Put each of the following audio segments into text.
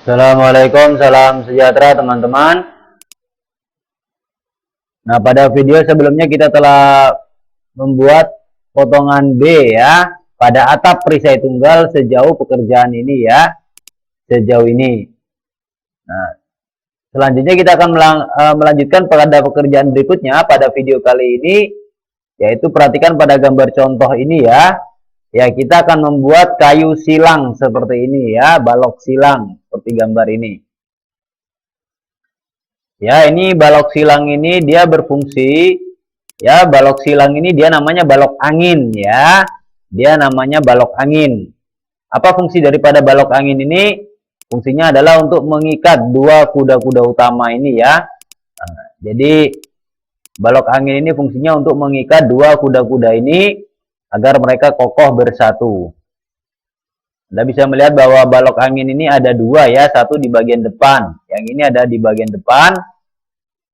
Assalamualaikum, salam sejahtera teman-teman. Nah, pada video sebelumnya kita telah membuat potongan B ya pada atap perisai tunggal sejauh pekerjaan ini ya, sejauh ini. Nah, selanjutnya kita akan melanjutkan pada pekerjaan berikutnya pada video kali ini, yaitu perhatikan pada gambar contoh ini ya. Ya, kita akan membuat kayu silang seperti ini ya, balok silang seperti gambar ini. Ya, ini balok silang ini dia berfungsi ya, balok silang ini dia namanya balok angin ya. Dia namanya balok angin. Apa fungsi daripada balok angin ini? Fungsinya adalah untuk mengikat dua kuda-kuda utama ini ya. Nah, jadi balok angin ini fungsinya untuk mengikat dua kuda-kuda ini agar mereka kokoh bersatu. Anda bisa melihat bahwa balok angin ini ada dua ya, satu di bagian depan. Yang ini ada di bagian depan.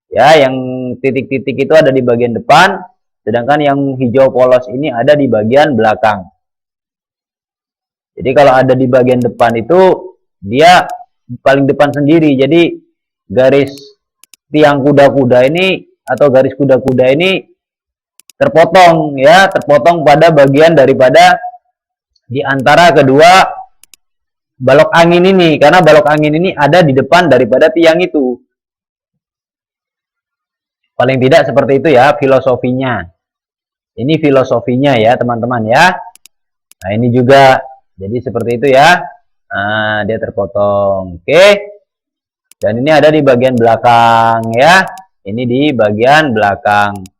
Ya, yang titik-titik itu ada di bagian depan, sedangkan yang hijau polos ini ada di bagian belakang. Jadi kalau ada di bagian depan itu dia paling depan sendiri. Jadi garis tiang kuda-kuda ini atau garis kuda-kuda ini terpotong ya, terpotong pada bagian daripada di antara kedua balok angin ini, karena balok angin ini ada di depan daripada tiang itu. Paling tidak seperti itu ya filosofinya. Ini filosofinya ya teman-teman ya. Nah ini juga jadi seperti itu ya. Nah, dia terpotong. Oke. Dan ini ada di bagian belakang ya. Ini di bagian belakang.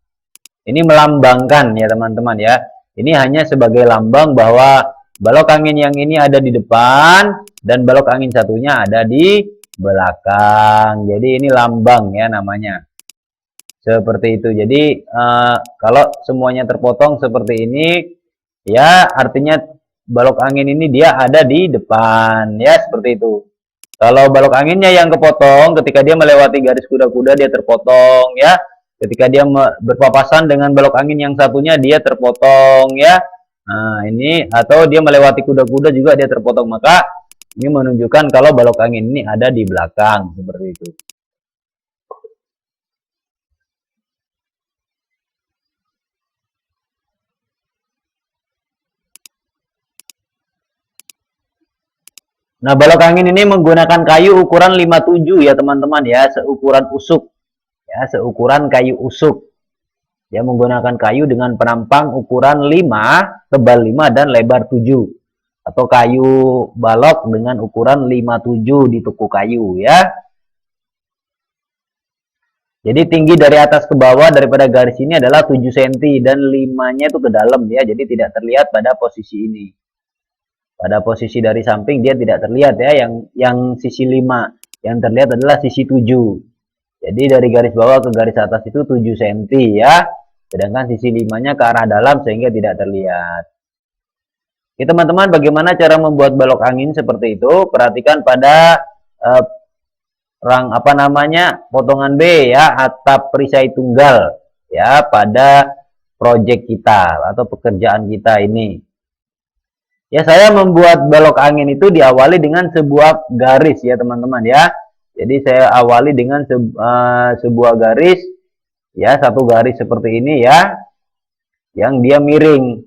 Ini melambangkan ya teman-teman ya. Ini hanya sebagai lambang bahwa balok angin yang ini ada di depan dan balok angin satunya ada di belakang. Jadi ini lambang ya namanya. Seperti itu. Jadi kalau semuanya terpotong seperti ini ya artinya balok angin ini dia ada di depan ya, seperti itu. Kalau balok anginnya yang kepotong ketika dia melewati garis kuda-kuda dia terpotong ya. Ketika dia berpapasan dengan balok angin yang satunya dia terpotong ya. Nah, ini atau dia melewati kuda-kuda juga dia terpotong, maka ini menunjukkan kalau balok angin ini ada di belakang seperti itu. Nah, balok angin ini menggunakan kayu ukuran 57 ya teman-teman ya, seukuran usuk. Ya, seukuran kayu usuk. Dia menggunakan kayu dengan penampang ukuran 5, tebal 5 dan lebar 7. Atau kayu balok dengan ukuran 57 di tuku kayu ya. Jadi tinggi dari atas ke bawah daripada garis ini adalah 7 cm dan 5-nya itu ke dalam ya, jadi tidak terlihat pada posisi ini. Pada posisi dari samping dia tidak terlihat ya, yang sisi 5, yang terlihat adalah sisi 7. Jadi dari garis bawah ke garis atas itu 7 cm ya, sedangkan sisi 5-nya ke arah dalam sehingga tidak terlihat. Oke teman-teman, bagaimana cara membuat balok angin seperti itu? Perhatikan pada potongan B ya, atap perisai tunggal ya pada proyek kita atau pekerjaan kita ini. Ya, saya membuat balok angin itu diawali dengan sebuah garis ya teman-teman ya. Jadi saya awali dengan sebuah garis ya, satu garis seperti ini ya, yang dia miring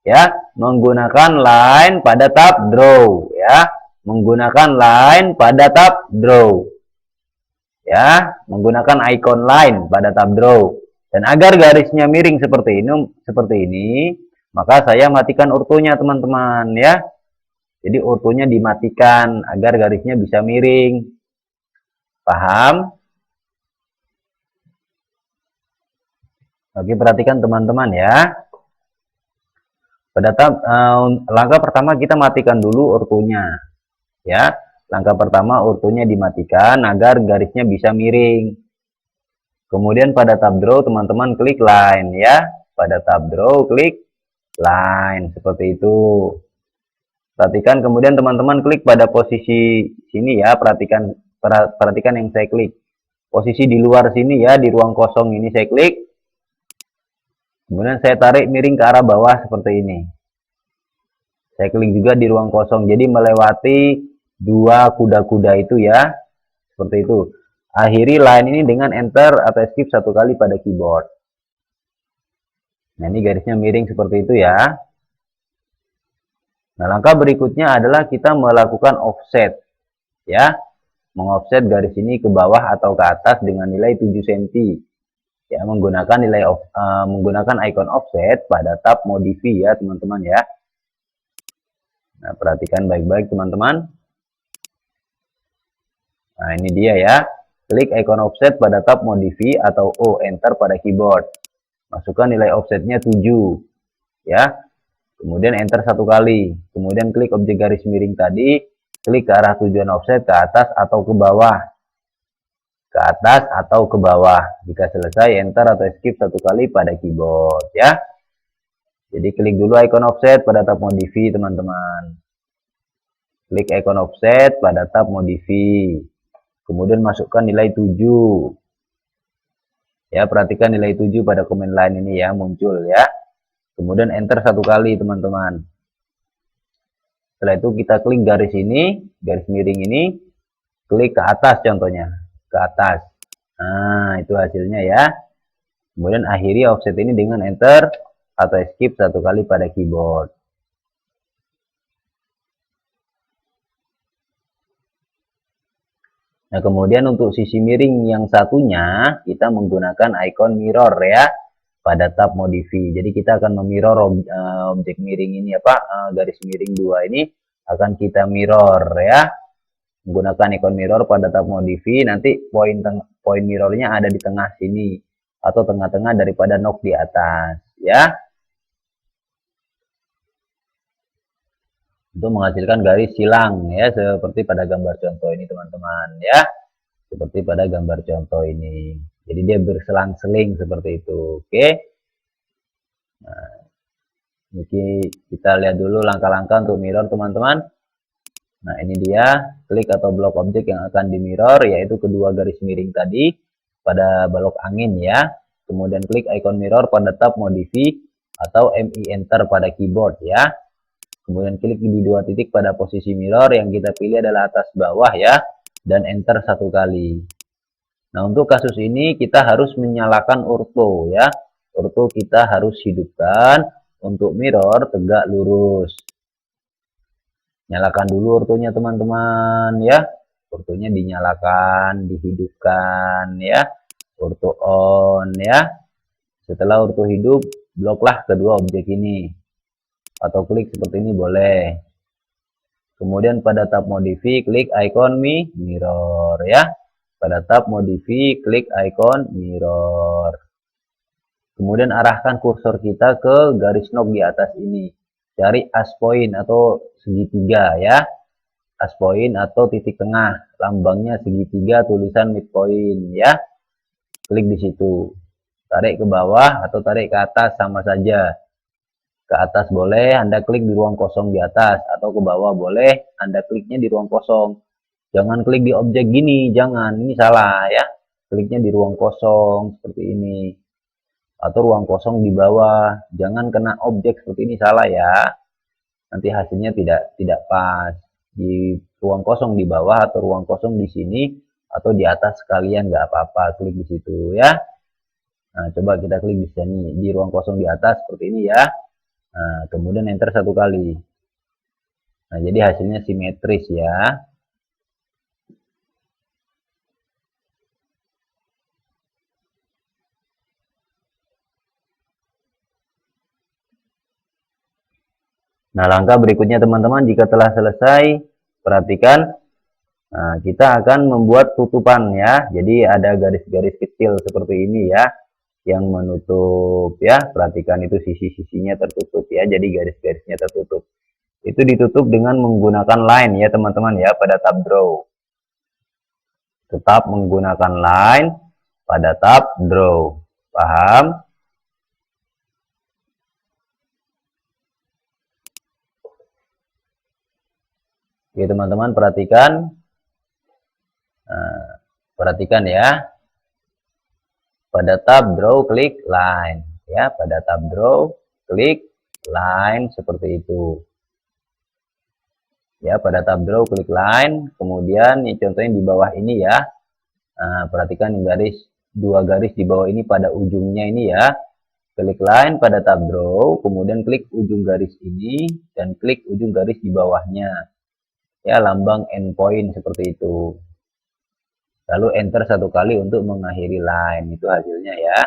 ya, menggunakan line pada tab draw ya, menggunakan line pada tab draw ya, menggunakan icon line pada tab draw. Dan agar garisnya miring seperti ini, maka saya matikan ortonya teman-teman ya. Jadi ortonya dimatikan agar garisnya bisa miring. Paham? Oke, perhatikan teman-teman ya. Pada langkah pertama kita matikan dulu ortonya ya. Langkah pertama ortonya dimatikan agar garisnya bisa miring. Kemudian pada tab draw teman-teman klik line ya. Pada tab draw klik line seperti itu. Perhatikan kemudian teman-teman klik pada posisi sini ya, perhatikan yang saya klik. Posisi di luar sini ya, di ruang kosong ini saya klik. Kemudian saya tarik miring ke arah bawah seperti ini. Saya klik juga di ruang kosong, jadi melewati dua kuda-kuda itu ya. Seperti itu. Akhiri line ini dengan enter atau escape satu kali pada keyboard. Nah, ini garisnya miring seperti itu ya. Nah, langkah berikutnya adalah kita melakukan offset ya. Mengoffset garis ini ke bawah atau ke atas dengan nilai 7 cm. Ya, menggunakan menggunakan icon offset pada tab modify ya, teman-teman ya. Nah, perhatikan baik-baik teman-teman. Nah, ini dia ya. Klik icon offset pada tab modify atau O, enter pada keyboard. Masukkan nilai offsetnya 7. Ya. Kemudian enter satu kali. Kemudian klik objek garis miring tadi. Klik ke arah tujuan offset ke atas atau ke bawah. Ke atas atau ke bawah. Jika selesai, enter atau escape satu kali pada keyboard. Ya. Jadi klik dulu icon offset pada tab modify teman-teman. Klik icon offset pada tab modify. Kemudian masukkan nilai 7. Ya, perhatikan nilai 7 pada command line ini ya, muncul ya. Kemudian enter satu kali teman-teman. Setelah itu kita klik garis ini, garis miring ini, klik ke atas contohnya, ke atas. Nah, itu hasilnya ya. Kemudian akhiri offset ini dengan enter atau escape satu kali pada keyboard. Nah, kemudian untuk sisi miring yang satunya, kita menggunakan icon mirror ya, pada tab modify. Jadi kita akan memirror objek miring ini garis miring 2 ini akan kita mirror ya. Menggunakan icon mirror pada tab modify, nanti poin mirrornya ada di tengah sini atau tengah-tengah daripada knob di atas ya. Untuk menghasilkan garis silang ya, seperti pada gambar contoh ini teman-teman ya. Seperti pada gambar contoh ini. Jadi dia berselang-seling seperti itu. Oke. Nah, ini kita lihat dulu langkah-langkah untuk mirror teman-teman. Nah, ini dia klik atau blok objek yang akan di mirror, yaitu kedua garis miring tadi pada balok angin ya. Kemudian klik icon mirror pada tab modify atau MI enter pada keyboard ya. Kemudian klik di dua titik pada posisi mirror, yang kita pilih adalah atas bawah ya, dan enter satu kali. Nah, untuk kasus ini kita harus menyalakan ortho ya. Ortho kita harus hidupkan untuk mirror tegak lurus. Nyalakan dulu ortonya teman-teman ya. Ortonya dinyalakan, dihidupkan ya. Ortho on ya. Setelah ortho hidup, bloklah kedua objek ini. Atau klik seperti ini boleh. Kemudian pada tab modify klik icon mirror ya. Pada tab modify klik icon mirror. Kemudian arahkan kursor kita ke garis knob di atas ini. Cari as point atau segitiga ya. As point atau titik tengah. Lambangnya segitiga, tulisan midpoint ya. Klik di situ. Tarik ke bawah atau tarik ke atas sama saja. Ke atas boleh, Anda klik di ruang kosong di atas, atau ke bawah boleh, Anda kliknya di ruang kosong. Jangan klik di objek gini, jangan, ini salah ya. Kliknya di ruang kosong seperti ini. Atau ruang kosong di bawah, jangan kena objek seperti ini, salah ya. Nanti hasilnya tidak pas. Di ruang kosong di bawah atau ruang kosong di sini atau di atas sekalian nggak apa-apa, klik di situ ya. Nah, coba kita klik di sini di ruang kosong di atas seperti ini ya. Nah, kemudian enter satu kali. Nah, jadi hasilnya simetris ya. Nah, langkah berikutnya teman-teman, jika telah selesai, perhatikan. Nah, kita akan membuat tutupan ya. Jadi ada garis-garis kecil seperti ini ya, yang menutup ya. Perhatikan itu sisi-sisinya tertutup ya. Jadi garis-garisnya tertutup. Itu ditutup dengan menggunakan line ya teman-teman ya, pada tab draw. Tetap menggunakan line pada tab draw. Paham? Oke teman-teman, perhatikan. Nah, perhatikan ya. Pada tab draw klik line ya. Pada tab draw klik line seperti itu. Ya, pada tab draw klik line, kemudian ini contohnya di bawah ini ya. Nah, perhatikan garis, dua garis di bawah ini pada ujungnya ini ya. Klik line pada tab draw, kemudian klik ujung garis ini dan klik ujung garis di bawahnya. Ya, lambang endpoint seperti itu. Lalu enter satu kali untuk mengakhiri line, itu hasilnya ya.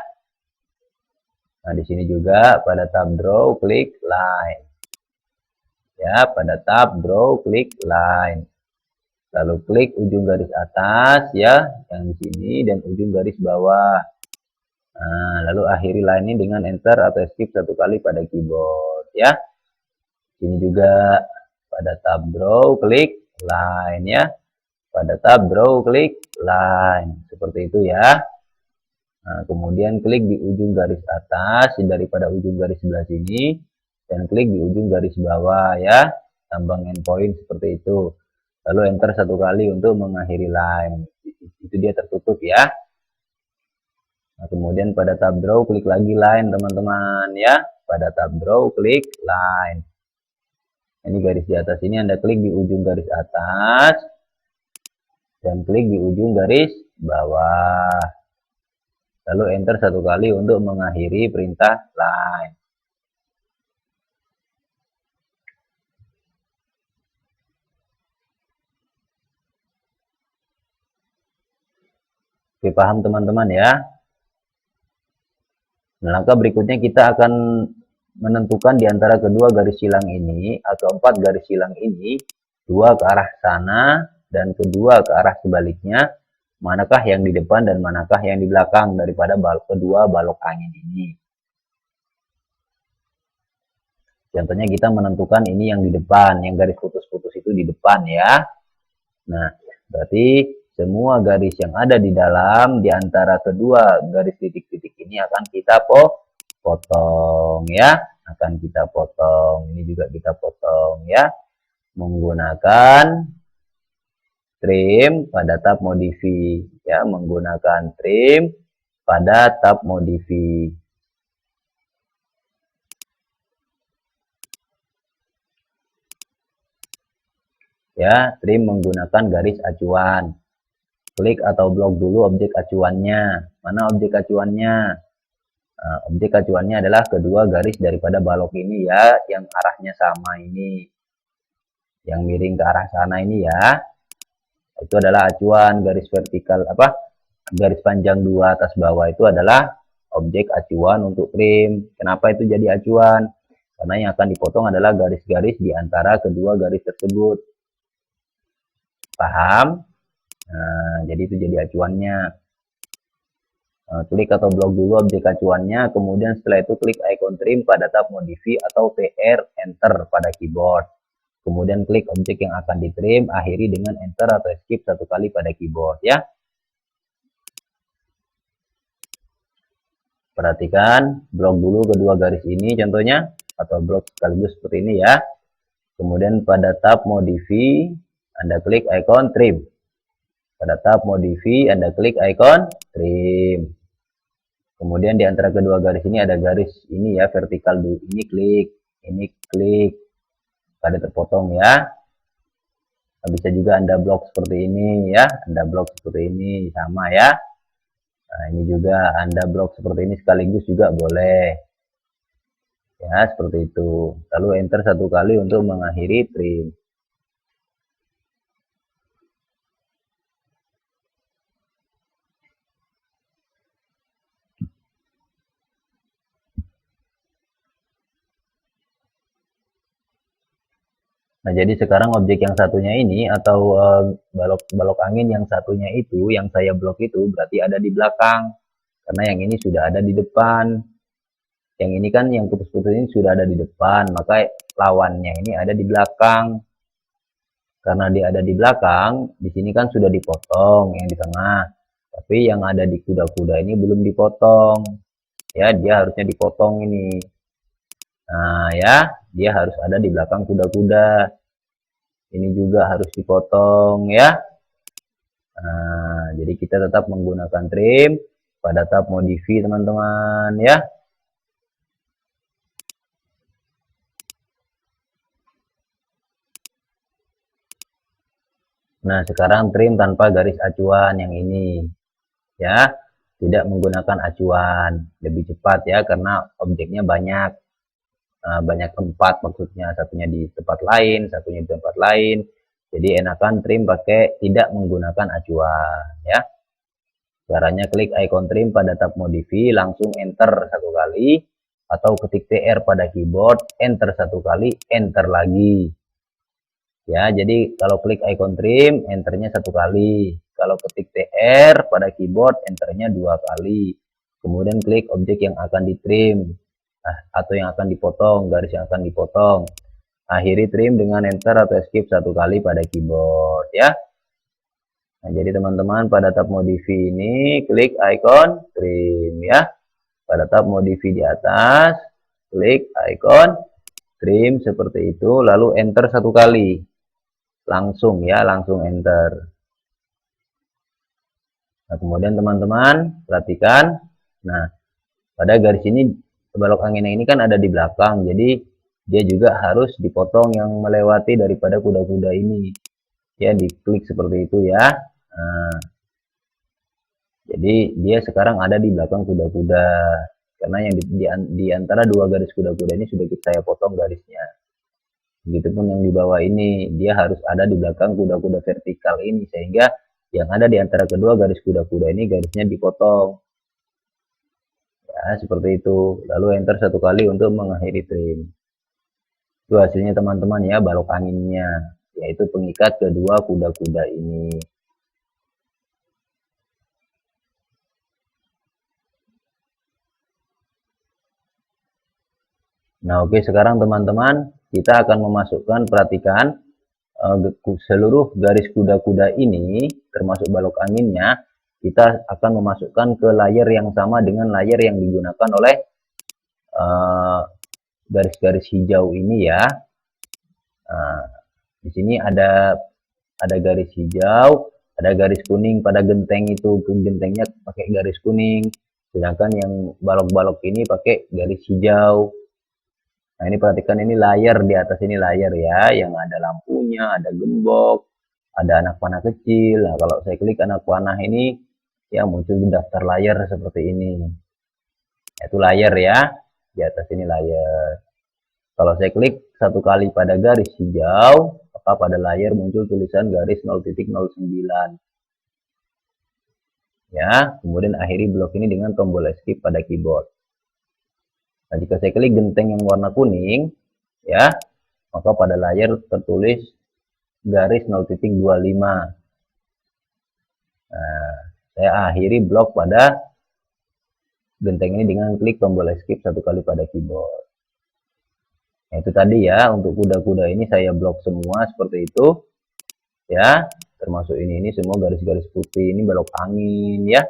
Nah, di sini juga pada tab draw klik line. Ya, pada tab draw klik line. Lalu klik ujung garis atas ya, yang di sini dan ujung garis bawah. Nah, lalu akhiri line ini dengan enter atau escape satu kali pada keyboard ya. Sini juga pada tab draw klik line ya. Pada tab draw klik line. Seperti itu ya. Nah, kemudian klik di ujung garis atas daripada ujung garis sebelah sini dan klik di ujung garis bawah ya, lambang endpoint seperti itu. Lalu enter satu kali untuk mengakhiri line. Itu dia tertutup ya. Nah, kemudian pada tab draw klik lagi line teman-teman ya. Pada tab draw klik line. Ini garis di atas ini Anda klik di ujung garis atas dan klik di ujung garis bawah. Lalu enter satu kali untuk mengakhiri perintah line. Oke, paham teman-teman ya. Nah, langkah berikutnya kita akan menentukan di antara kedua garis silang ini atau 4 garis silang ini, dua ke arah sana dan kedua ke arah sebaliknya, manakah yang di depan dan manakah yang di belakang daripada kedua balok angin ini. Contohnya kita menentukan ini yang di depan, yang garis putus-putus itu di depan ya. Nah, berarti semua garis yang ada di dalam di antara kedua garis titik-titik ini akan kita potong ya. Akan kita potong. Ini juga kita potong ya. Menggunakan trim pada tab modify ya, menggunakan trim pada tab modify. Ya, trim menggunakan garis acuan. Klik atau blok dulu objek acuannya. Mana objek acuannya? Nah, objek acuannya adalah kedua garis daripada balok ini ya, yang arahnya sama ini. Yang miring ke arah sana ini ya. Itu adalah acuan garis vertikal garis panjang dua atas bawah itu adalah objek acuan untuk trim. Kenapa itu jadi acuan? Karena yang akan dipotong adalah garis-garis di antara kedua garis tersebut. Paham? Nah, jadi itu jadi acuannya. Klik atau blok dulu objek acuannya, kemudian setelah itu klik icon trim pada tab modify atau PR enter pada keyboard. Kemudian klik objek yang akan ditrim, akhiri dengan enter atau escape satu kali pada keyboard ya. Perhatikan, blok dulu kedua garis ini contohnya, atau blok sekaligus seperti ini ya. Kemudian pada tab modify, Anda klik icon trim. Pada tab modify, Anda klik icon trim. Kemudian di antara kedua garis ini ada garis ini ya, vertikal dulu. Ini klik. Ada terpotong ya. Bisa juga Anda blok seperti ini ya. Anda blok seperti ini sama ya. Nah, ini juga Anda blok seperti ini sekaligus juga boleh. Ya, seperti itu. Lalu enter satu kali untuk mengakhiri trim. Nah, jadi sekarang objek yang satunya ini atau balok angin yang satunya itu, yang saya blok itu berarti ada di belakang. Karena yang ini sudah ada di depan. Yang ini kan yang putus-putus ini sudah ada di depan, maka lawannya ini ada di belakang. Karena dia ada di belakang, di sini kan sudah dipotong yang di tengah. Tapi yang ada di kuda-kuda ini belum dipotong. Ya, dia harusnya dipotong ini. Nah, ya, dia harus ada di belakang kuda-kuda. Ini juga harus dipotong ya. Nah, jadi kita tetap menggunakan trim pada tab modify teman-teman ya. Nah, sekarang trim tanpa garis acuan yang ini. Ya, tidak menggunakan acuan. Lebih cepat ya, karena objeknya banyak. Banyak tempat maksudnya. Satunya di tempat lain, satunya di tempat lain. Jadi enakan trim pakai tidak menggunakan acuan. Ya. Caranya klik icon trim pada tab modify, langsung enter satu kali. Atau ketik TR pada keyboard, enter satu kali, enter lagi. Ya, jadi kalau klik icon trim, enternya satu kali. Kalau ketik TR pada keyboard, enternya 2 kali. Kemudian klik objek yang akan ditrim, atau yang akan dipotong, garis yang akan dipotong. Akhiri trim dengan enter atau escape satu kali pada keyboard, ya. Nah, jadi teman-teman pada tab modify ini, klik icon trim, ya. Pada tab modify di atas, klik icon trim seperti itu, lalu enter satu kali. Langsung ya, langsung enter. Nah, kemudian teman-teman perhatikan, nah pada garis ini balok angin ini kan ada di belakang, jadi dia juga harus dipotong yang melewati daripada kuda-kuda ini. Ya, diklik seperti itu ya. Nah, jadi dia sekarang ada di belakang kuda-kuda, karena yang di antara dua garis kuda-kuda ini sudah saya potong garisnya. Begitupun yang di bawah ini, dia harus ada di belakang kuda-kuda vertikal ini, sehingga yang ada di antara kedua garis kuda-kuda ini garisnya dipotong. Ya, seperti itu. Lalu enter satu kali untuk mengakhiri trim. Itu hasilnya teman-teman ya, balok anginnya, yaitu pengikat kedua kuda-kuda ini. Nah, oke, sekarang teman-teman kita akan memasukkan, perhatikan, seluruh garis kuda-kuda ini termasuk balok anginnya kita akan memasukkan ke layer yang sama dengan layer yang digunakan oleh garis-garis hijau ini ya. Nah, di sini ada garis hijau, ada garis kuning pada genteng itu, gentengnya pakai garis kuning, sedangkan yang balok-balok ini pakai garis hijau. Nah, ini perhatikan, ini layar, di atas ini layar ya, yang ada lampunya, ada gembok, ada anak panah kecil. Nah, kalau saya klik anak panah ini, ya muncul di daftar layar seperti ini. Itu layar ya, di atas ini layar. Kalau saya klik satu kali pada garis hijau, maka pada layar muncul tulisan garis 0.09. Ya, kemudian akhiri blok ini dengan tombol escape pada keyboard. Nah, jika saya klik genteng yang warna kuning, ya, maka pada layar tertulis garis 0.25. Nah, saya akhiri blok pada genteng ini dengan klik tombol escape satu kali pada keyboard. Nah, itu tadi ya, untuk kuda-kuda ini saya blok semua seperti itu. Ya, termasuk ini semua garis-garis putih ini balok angin ya.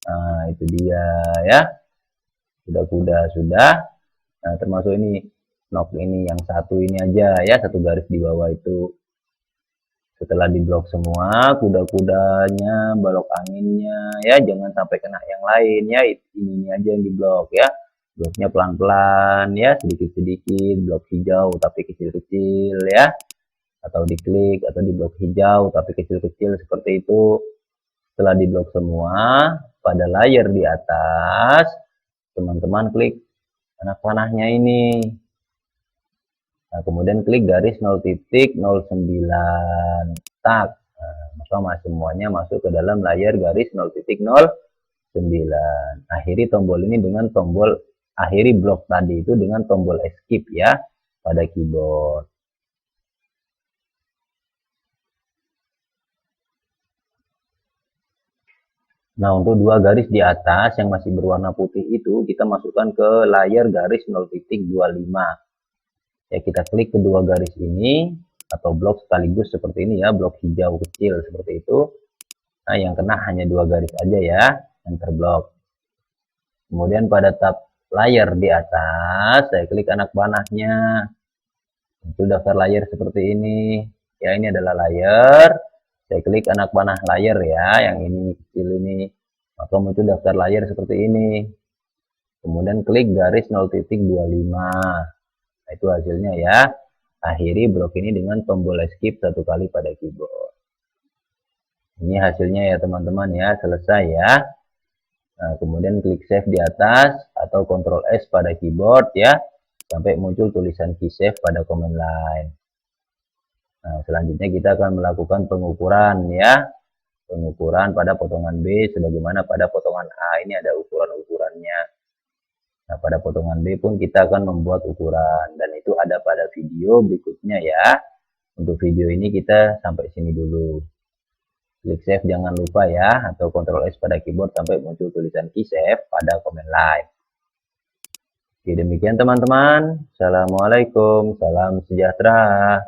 Nah, itu dia ya. Kuda-kuda sudah. Nah, termasuk ini nok ini yang satu ini aja ya, satu garis di bawah itu. Setelah diblok semua kuda-kudanya, balok anginnya ya, jangan sampai kena yang lain ya, ini aja yang diblok ya. Bloknya pelan-pelan ya, sedikit-sedikit, blok hijau tapi kecil-kecil ya, atau diklik atau diblok hijau tapi kecil-kecil seperti itu. Setelah diblok semua, pada layar di atas teman-teman klik anak panahnya ini. Nah, kemudian klik garis 0.09 tak. Nah, maka semuanya masuk ke dalam layar garis 0.09. Akhiri tombol ini dengan tombol, akhiri blok tadi itu dengan tombol escape ya pada keyboard. Nah, untuk dua garis di atas yang masih berwarna putih itu kita masukkan ke layar garis 0.25. Ya, kita klik kedua garis ini atau blok sekaligus seperti ini ya, blok hijau kecil seperti itu. Nah, yang kena hanya dua garis aja ya, yang terblok. Kemudian pada tab layar di atas, saya klik anak panahnya. Itu daftar layar seperti ini. Ya, ini adalah layar. Saya klik anak panah layar ya, yang ini kecil ini. Maka muncul daftar layar seperti ini. Kemudian klik garis 0.25. Nah, itu hasilnya ya. Akhiri blok ini dengan tombol escape satu kali pada keyboard. Ini hasilnya ya teman-teman ya, selesai ya. Nah, kemudian klik save di atas atau Ctrl S pada keyboard ya, sampai muncul tulisan key save pada command line. Nah, selanjutnya kita akan melakukan pengukuran ya. Pengukuran pada potongan B sebagaimana pada potongan A. Ini ada ukuran-ukurannya. Nah, pada potongan B pun kita akan membuat ukuran dan itu ada pada video berikutnya ya. Untuk video ini kita sampai sini dulu. Klik save jangan lupa ya, atau Ctrl S pada keyboard sampai muncul tulisan key save pada command line. Oke, demikian teman-teman. Assalamualaikum, salam sejahtera.